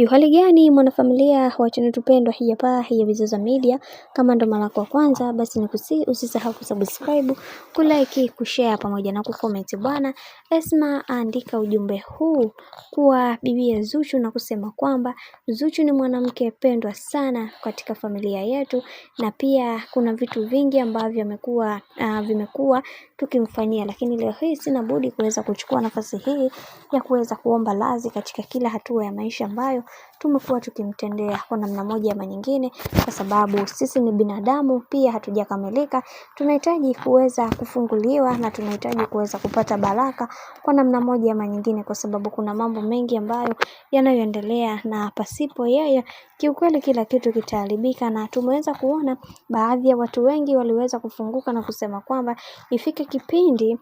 Hali gani mwanafamilia wa channel tupendwa hii hapa ya Bizoza Media. Kama ndo mara yako ya kwanza, basi usisahau kusubscribe, kulike, kushare pamoja na kucomment. Bwana Esma andika ujumbe huu kwa bibi Zuchu na kusema kwamba Zuchu ni mwanamke pendwa sana katika familia yetu, na pia kuna vitu vingi ambavyo vimekuwa tukimfanyia, lakini leo hii sina budi kuweza kuchukua nafasi hii ya kuweza kuomba radhi katika kila hatua ya maisha ambayo tumekuwa tukimtendea kwa namna moja ama nyingine, kwa sababu sisi ni binadamu pia, hatujakamilika. Tunahitaji kuweza kufunguliwa na tunahitaji kuweza kupata baraka kwa namna moja ama nyingine, kwa sababu kuna mambo mengi ambayo yanayoendelea, na pasipo yeye kiukweli kila kitu kitaharibika. Na tumeweza kuona baadhi ya watu wengi waliweza kufunguka na kusema kwamba ifike kipindi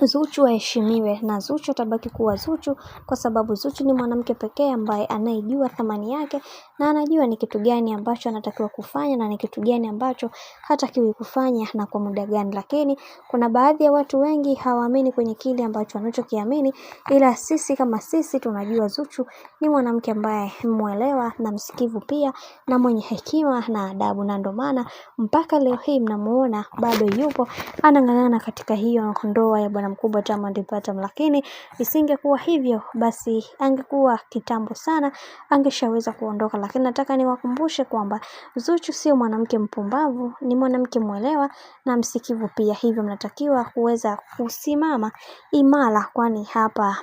Zuchu aheshimiwe, na Zuchu atabaki kuwa Zuchu, kwa sababu Zuchu ni mwanamke pekee ambaye anayejua thamani yake na anajua ni kitu gani ambacho anatakiwa kufanya na ni kitu gani ambacho hatakiwi kufanya na kwa muda gani. Lakini kuna baadhi ya watu wengi hawaamini kwenye kile ambacho wanachokiamini, ila sisi kama sisi tunajua Zuchu ni mwanamke ambaye muelewa na msikivu pia na mwenye hekima na adabu, na ndio maana mpaka leo hii mnamuona bado yupo anang'ang'ana katika hiyo ndoa ya bwana mkubwa Diamond Platnumz. Lakini isingekuwa hivyo, basi angekuwa kitambo sana angeshaweza kuondoka. Lakini nataka niwakumbushe kwamba Zuchu sio mwanamke mpumbavu, ni mwanamke mwelewa na msikivu pia, hivyo mnatakiwa kuweza kusimama imara, kwani hapa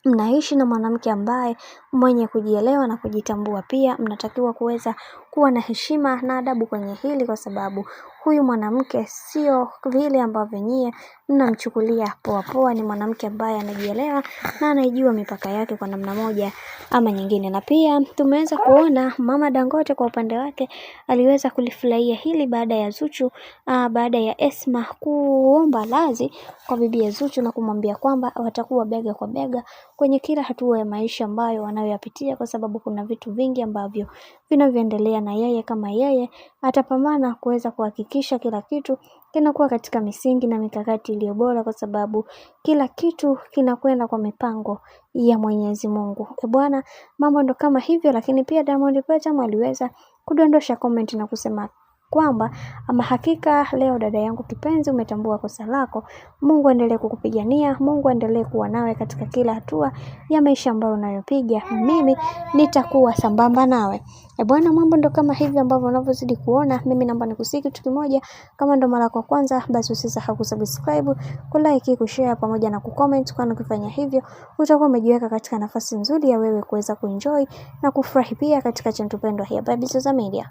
mnaishi na mwanamke ambaye mwenye kujielewa na kujitambua. Pia mnatakiwa kuweza kuwa na heshima na adabu kwenye hili, kwa sababu huyu mwanamke sio vile ambavyo nyie mnamchukulia poa poa. Ni mwanamke ambaye anajielewa na anaijua mipaka yake kwa namna moja ama nyingine. Na pia tumeweza kuona Mama Dangote kwa upande wake aliweza kulifurahia hili baada ya Zuchu baada ya Esma kuomba radhi kwa bibi Zuchu na kumwambia kwamba watakuwa bega kwa bega kwenye kila hatua ya maisha ambayo wanayoyapitia, kwa sababu kuna vitu vingi ambavyo vinavyoendelea, na yeye kama yeye atapambana kuweza kuhakikisha kila kitu kinakuwa katika misingi na mikakati iliyo bora, kwa sababu kila kitu kinakwenda kwa mipango ya Mwenyezi Mungu. Bwana, mambo ndo kama hivyo. Lakini pia Diamond Platnumz aliweza kudondosha comment na kusema kwamba ama hakika leo dada yangu kipenzi, umetambua kosa lako. Mungu endelee kukupigania, Mungu endelee kuwa nawe katika kila hatua ya maisha ambayo unayopiga. Mimi nitakuwa sambamba nawe. Bwana, mambo ndo kama hivi ambavyo unavyozidi kuona. Mimi naomba nikusiki kitu kimoja, kama ndo mara kwa kwanza, basi usisahau kusubscribe, kulike, kushare pamoja na kucomment, kwani ukifanya hivyo utakuwa umejiweka katika nafasi nzuri ya wewe kuweza kuenjoy na kufurahi pia katika channel pendwa hii ya Bizoza Media.